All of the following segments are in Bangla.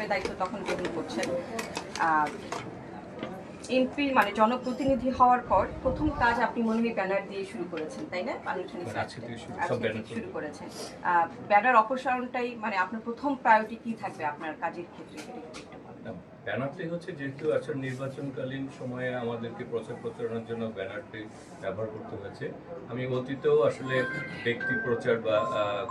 সক্রিয় দায়িত্ব তখন গ্রহণ করছেন। এমপি মানে জনপ্রতিনিধি হওয়ার পর প্রথম কাজ আপনি মনে হয় ব্যানার দিয়ে শুরু করেছেন, তাই না? আনুষ্ঠানিক শুরু করেছেন। ব্যানার অপসারণটাই মানে আপনার প্রথম প্রায়োরিটি কি থাকবে আপনার কাজের ক্ষেত্রে? ব্যানারটি হচ্ছে যেহেতু আসলে নির্বাচনকালীন সময়ে আমাদেরকে প্রচারণার জন্য ব্যানারটি ব্যবহার করতে হয়েছে। আমি অতীতেও আসলে ব্যক্তি প্রচার বা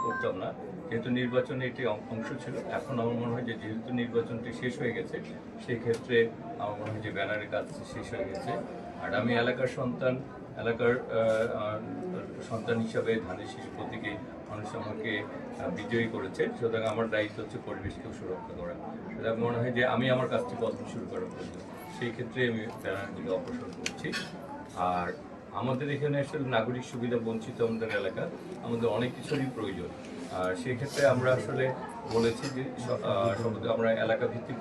করতাম না, যেহেতু নির্বাচনে এটি অংশ ছিল। এখন আমার মনে হয় যে যেহেতু নির্বাচনটি শেষ হয়ে গেছে, সেই ক্ষেত্রে আমার মনে হয় যে ব্যানারের কাজ শেষ হয়ে গেছে। আর আমি এলাকার সন্তান হিসাবে ধানের শীষ প্রতীকে মানুষ আমাকে বিজয়ী করেছে, সুতরাং আমার দায়িত্ব হচ্ছে পরিবেশকেও সুরক্ষা করা। সুতরাং মনে হয় যে আমি আমার কাজটি প্রথম শুরু করার প্রয়োজন, সেই ক্ষেত্রে আমি ব্যানারগুলো অপসারণ করছি। আর আমাদের এখানে আসলে নাগরিক সুবিধা বঞ্চিত আমাদের এলাকা, আমাদের অনেক কিছুরই প্রয়োজন। আর সেই ক্ষেত্রে আমরা আসলে বলেছি যে আমরা এলাকা ভিত্তিক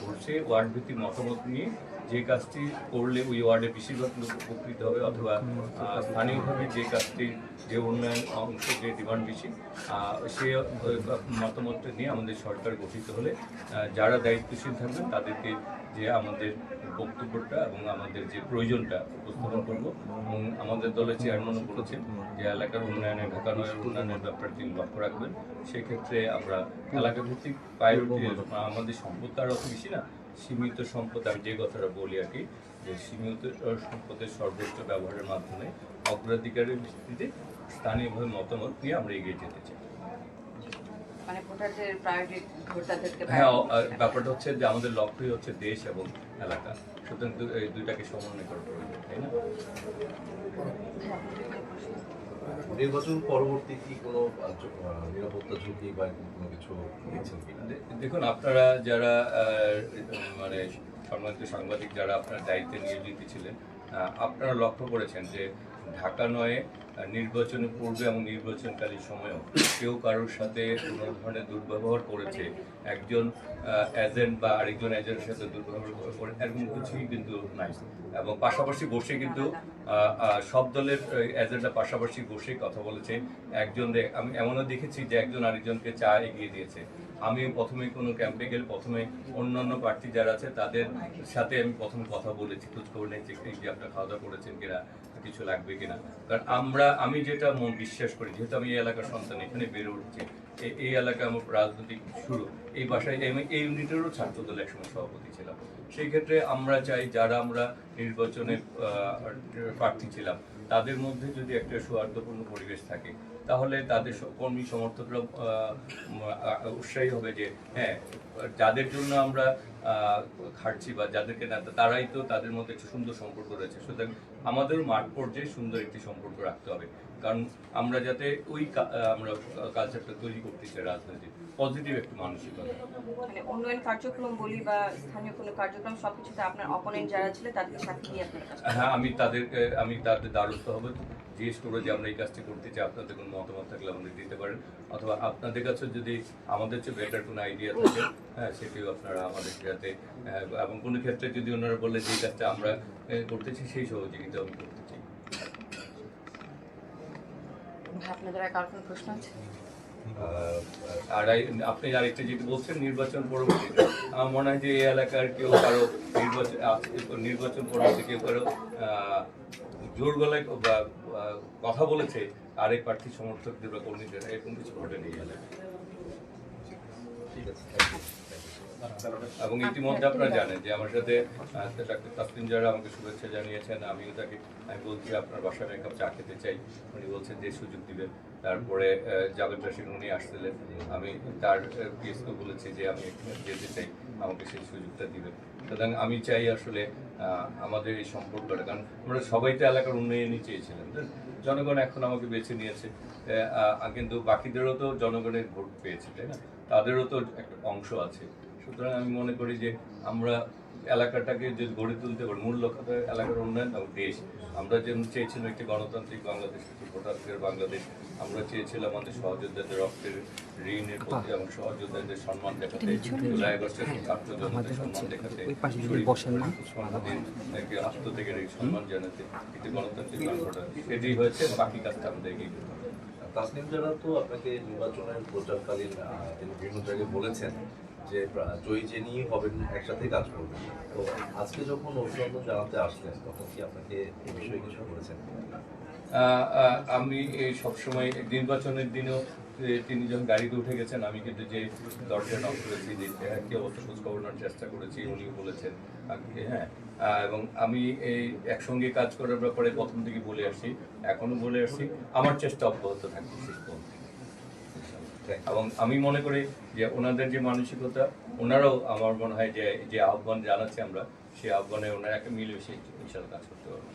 বলছি ওয়ার্ড ভিত্তিক মতামত নিয়ে যে কাজটি করলে ওই ওয়ার্ডে বেশিরভাগ লোক উপকৃত হবে, অথবা স্থানীয়ভাবে যে কাজটি যে উন্নয়ন অংশ যে ডিমান্ড বেশি, সে মতামতটা নিয়ে আমাদের সরকার গঠিত হলে যারা দায়িত্বশীল থাকবেন তাদেরকে যে আমাদের বক্তব্যটা এবং আমাদের যে প্রয়োজনটা উপস্থাপন করবো। এবং আমাদের দলের চেয়ারম্যানও বলেছেন যে এলাকার উন্নয়নে, ঢাকা নগরের উন্নয়নের ব্যাপারে তিনি লক্ষ্য রাখবেন। সেক্ষেত্রে আমরা এলাকা ভিত্তিক প্রায়োরিটি, আমাদের সম্পদ তার অত বেশি না, সীমিত সম্পদ, আমি যে কথাটা বলি আর কি, যে সীমিত সম্পদের সর্বোচ্চ ব্যবহারের মাধ্যমে অগ্রাধিকারের ভিত্তিতে স্থানীয়ভাবে মতামত নিয়ে আমরা এগিয়ে যেতে চাই। হ্যাঁ, ব্যাপারটা হচ্ছে যে আমাদের লক্ষ্যই হচ্ছে দেশ এবং এলাকা, সুতরাং এই দুইটাকে সমন্বয় করা প্রয়োজন, তাই না? নির্বাচন পরবর্তী কি কোনো নিরাপত্তা ঝুঁকি বা কোনো কিছু দেখছেন কিনা? দেখুন, আপনারা যারা মানে সম্মানিত সাংবাদিক যারা আপনার দায়িত্বে নিয়োজিত ছিলেন, আপনারা লক্ষ্য করেছেন যে ঢাকা নয়ে নির্বাচনের পূর্বে এবং নির্বাচনকালীন সময়েও কেউ কারোর সাথে কোনো ধরনের দুর্ব্যবহার করেছে, একজন এজেন্ট বা আরেকজন এজেন্টের সাথে দুর্ব্যবহার করে, এরকম কিছুই কিন্তু নাই। এবং পাশাপাশি বসে কিন্তু সব দলের এজেন্টরা পাশাপাশি বসে কথা বলেছে। আমি এমনও দেখেছি যে একজন আরেকজনকে চা এগিয়ে দিয়েছে। আমি প্রথমে কোনো ক্যাম্পে গেলে প্রথমে অন্যান্য প্রার্থী যারা আছে তাদের সাথে আমি প্রথমে কথা বলেছি, খোঁজখবর নিয়েছি যে আপনারা খাওয়া দাওয়া করেছেন কিনা, কিছু লাগবে কিনা। কারণ আমি যেটা বিশ্বাস করি, যেহেতু আমি এই এলাকার সন্তান, এখানে বেড়ে উঠছি, এই এলাকা আমার রাজনৈতিক শুরু, এই বাসায় আমি এই ইউনিটেরও ছাত্র দল একসময় সভাপতি ছিলাম। সেই ক্ষেত্রে আমরা চাই যারা আমরা নির্বাচনে প্রার্থী ছিলাম তাদের মধ্যে যদি একটা সৌহার্দ্যপূর্ণ পরিবেশ থাকে, তাহলে তাদের কর্মী সমর্থকরা উৎসাহী হবে যে হ্যাঁ, যাদের জন্য আমরা খাটছি বা যাদেরকে তারাই তো, তাদের মধ্যে একটা সুন্দর সম্পর্ক রয়েছে। সুতরাং আমাদেরও মাঠ পর্যায়ে সুন্দর একটি সম্পর্ক রাখতে হবে, কারণ আমরা যাতে আমরা কালচারটা তৈরি করতে চাই, রাজনীতি পজিটিভ একটু মানসিকতা। মানে উন্নয়ন কার্যক্রম বলি বা স্থানীয় কোনো কার্যক্রম, সবকিছুতে আপনার অপোনেন্ট যারা ছিল তাদের সাথে নিয়ে আপনার কাছে? হ্যাঁ, আমি তাদের দ্বারস্থ হবো, জিজ্ঞেস করবো যে আমরা এই কাজটি করতে চাই, আপনাদের কোনো মতামত থাকলে আমাদের দিতে পারেন, অথবা আপনাদের কাছে যদি আমাদের চেয়ে বেটার কোনো আইডিয়া থাকে, হ্যাঁ, সেটিও আপনারা আমাদের সাথে, এবং কোনো ক্ষেত্রে যদি ওনারা বলে যে কাজটা আমরা করতেছি, সেই সহযোগিতা আমি করতে চাই। আপনাদের আর কার কোনো প্রশ্ন আছে? আর আপনি আরেকটা যেটা বলছেন নির্বাচন পরবর্তীতে, আমার মনে হয় যে এই এলাকার কেউ কারো নির্বাচন পরবর্তী কেউ কারো জোর গলায় বা কথা বলেছে আরেক প্রার্থী সমর্থকদের বা কর্মীদের, এরকম কিছু ঘটেনি এই এলাকায়। এবং ইতিমধ্যে আপনারা জানেন যে আমার সাথে ডাক্তার তাসলিম যারা আমাকে শুভেচ্ছা জানিয়েছেন, আমি বলছি আপনার বাসায় এক কাপ চা খেতে চাই, উনি বলছেন যে সুযোগ দিবেন। তারপরে জাবেদ রাশিদ উনি আসছিলেন, আমি তার পিএসকে বলেছি যে আমি যেতে চাই, আমাকে সেই সুযোগটা দিবেন। সুতরাং আমি চাই আসলে আমাদের এই সম্পর্কটা, কারণ আমরা সবাই তো এলাকার উন্নয়নই চেয়েছিলেন, জনগণ এখন আমাকে বেছে নিয়েছে, কিন্তু বাকিদেরও তো জনগণের ভোট পেয়েছে, তাই না? তাদেরও তো একটা অংশ আছে। সুতরাং আমি মনে করি যে আমরা এলাকাটাকে যদি গড়ে তুলতে পারি, মূল লক্ষ্য এলাকার উন্নয়ন এবং দেশ। আমরা যেমন চেয়েছিলাম একটি গণতান্ত্রিক বাংলাদেশ, একটি ভোটাধিকার বাংলাদেশ, আমরা চেয়েছিলাম আমাদের সহযোদ্ধাদের রক্তের ঋণের প্রতি এবং সহযোদ্ধাদের সম্মান দেখাতে, জুলাই আগস্টের ছাত্র জনতার সম্মান দেখাতে, আত্মত্যাগের সম্মান জানাতে, একটি গণতান্ত্রিক বাংলাদেশ, সেটি হয়েছে। বাকি কাজটা আমাদের এগিয়ে করতে হবে। তাসনিম যারা তো আপনাকে নির্বাচনের প্রচারকালীন তিনি বিভিন্ন জায়গায় বলেছেন যে যে জয়ী যিনি হবেন একসাথে কাজ করবেন। তো আজকে যখন অভিনন্দন জানাতে আসলেন তখন কি আপনাকে এই বিষয়ে কিছু বলেছেন? আমি এই সবসময় নির্বাচনের দিনেও তিনি যখন গাড়িতে উঠে গেছেন, আমি কিন্তু যে দরজা নক করেছি, যে কি অবস্থা খোঁজখবর নেওয়ার চেষ্টা করেছি, উনিও বলেছেন। হ্যাঁ, এবং আমি এই একসঙ্গে কাজ করার ব্যাপারে প্রথম থেকে বলে আসছি, এখনো বলে আসছি, আমার চেষ্টা অব্যাহত থাকবে শেষ পর্যন্ত। এবং আমি মনে করি যে ওনাদের যে মানসিকতা, ওনারাও আমার মনে হয় যে যে আহ্বান জানাচ্ছি আমরা, সেই আহ্বানে ওনারা একটা মিলেমিশে ইনশাল্লাহ কাজ করতে পারবো।